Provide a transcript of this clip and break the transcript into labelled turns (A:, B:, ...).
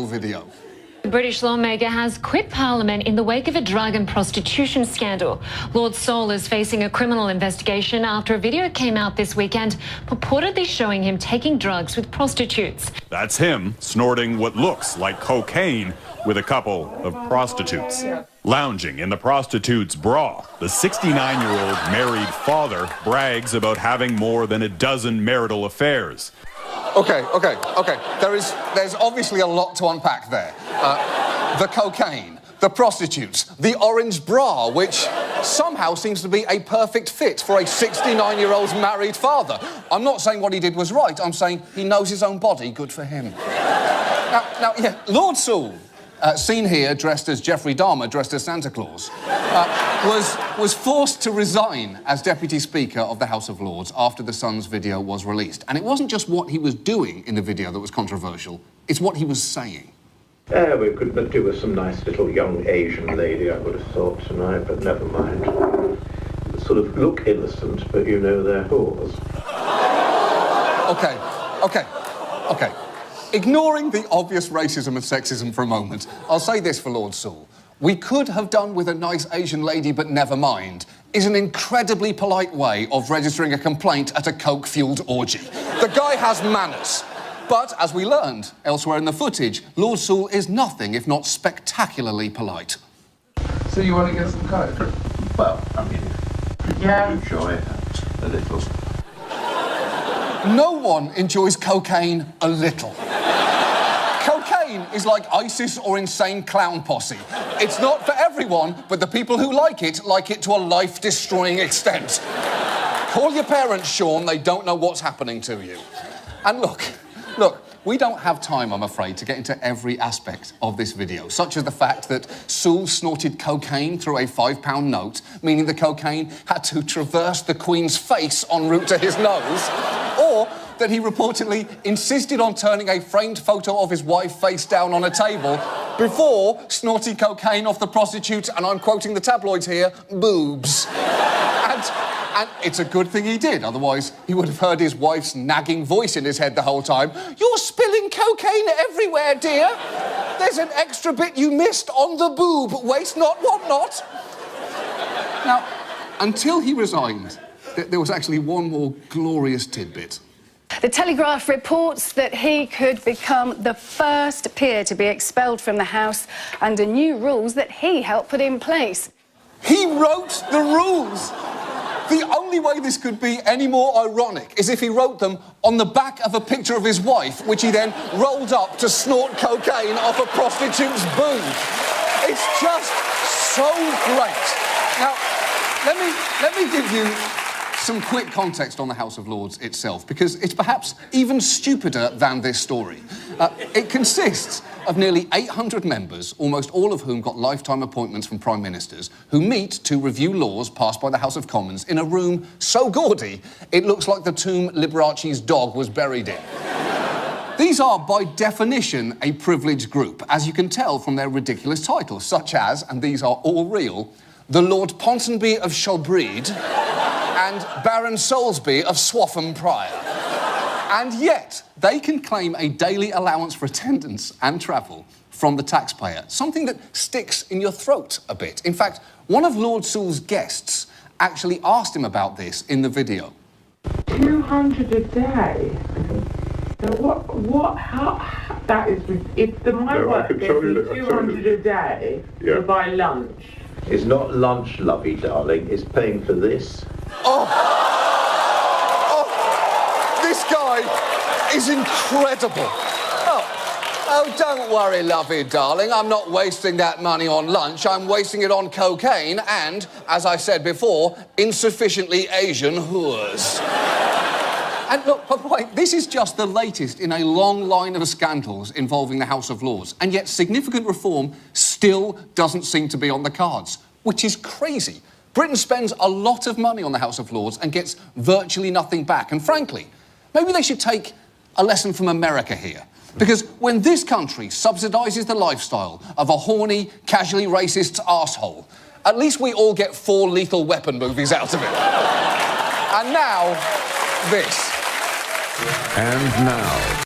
A: video.
B: The British lawmaker has quit Parliament in the wake of a drug and prostitution scandal. Lord Saul is facing a criminal investigation after a video came out this weekend purportedly showing him taking drugs with prostitutes.
C: That's him snorting what looks like cocaine with a couple of prostitutes. Lounging in the prostitute's bra, the 69-year-old married father brags about having more than a dozen marital affairs.
A: Okay. There's obviously a lot to unpack there. The cocaine, the prostitutes, the orange bra, which somehow seems to be a perfect fit for a 69-year-old's married father. I'm not saying what he did was right. I'm saying he knows his own body. Good for him. Now, Lord Saul, seen here dressed as Jeffrey Dahmer, dressed as Santa Claus, was forced to resign as Deputy Speaker of the House of Lords after the Sun's video was released. And it wasn't just what he was doing in the video that was controversial, it's what he was saying.
D: We could do with some nice little young Asian lady, I would have thought tonight, but never mind. Sort of look innocent, but you know they're whores.
A: Okay. Ignoring the obvious racism and sexism for a moment, I'll say this for Lord Saul. We could have done with a nice Asian lady, but never mind, is an incredibly polite way of registering a complaint at a coke-fueled orgy. The guy has manners. But, as we learned elsewhere in the footage, Lord Saul is nothing if not spectacularly polite.
E: So you want to get some coke?
D: Well, I mean, yeah, enjoy it a little.
A: No one enjoys cocaine a little. Cocaine is like ISIS or insane clown posse. It's not for everyone, but the people who like it to a life-destroying extent. Call your parents, Sean, they don't know what's happening to you. And look, we don't have time, I'm afraid, to get into every aspect of this video, such as the fact that Saul snorted cocaine through a £5 note, meaning the cocaine had to traverse the Queen's face en route to his nose, or that he reportedly insisted on turning a framed photo of his wife face down on a table before snorting cocaine off the prostitute's, and I'm quoting the tabloids here, boobs. And it's a good thing he did, otherwise he would have heard his wife's nagging voice in his head the whole time. You're spilling cocaine everywhere, dear. There's an extra bit you missed on the boob. Waste not, want not. Now, until he resigned, there was actually one more glorious tidbit.
F: The Telegraph reports that he could become the first peer to be expelled from the House under new rules that he helped put in place.
A: He wrote the rules! The only way this could be any more ironic is if he wrote them on the back of a picture of his wife, which he then rolled up to snort cocaine off a prostitute's boob. It's just so great. Now, let me give you some quick context on the House of Lords itself, because it's perhaps even stupider than this story. It consists of nearly 800 members, almost all of whom got lifetime appointments from prime ministers, who meet to review laws passed by the House of Commons in a room so gaudy it looks like the tomb Liberace's dog was buried in. These are, by definition, a privileged group, as you can tell from their ridiculous titles, such as, and these are all real, the Lord Ponsonby of Shalbrede and Baron Soulsby of Swaffham Prior. And yet, they can claim a daily allowance for attendance and travel from the taxpayer, something that sticks in your throat a bit. In fact, one of Lord Saul's guests actually asked him about this in the video.
E: 200 a day? So how, that is, if my work gets me 200 a day to buy lunch.
D: It's not lunch, lovey darling, it's paying for this.
A: This guy is incredible. Oh, don't worry, lovey darling. I'm not wasting that money on lunch. I'm wasting it on cocaine and, as I said before, insufficiently Asian whores. And look, by the way, this is just the latest in a long line of scandals involving the House of Lords, and yet significant reform still doesn't seem to be on the cards, which is crazy. Britain spends a lot of money on the House of Lords and gets virtually nothing back, and frankly, maybe they should take a lesson from America here. Because when this country subsidises the lifestyle of a horny, casually racist arsehole, at least we all get 4 Lethal Weapon movies out of it. And now, this.
G: And now...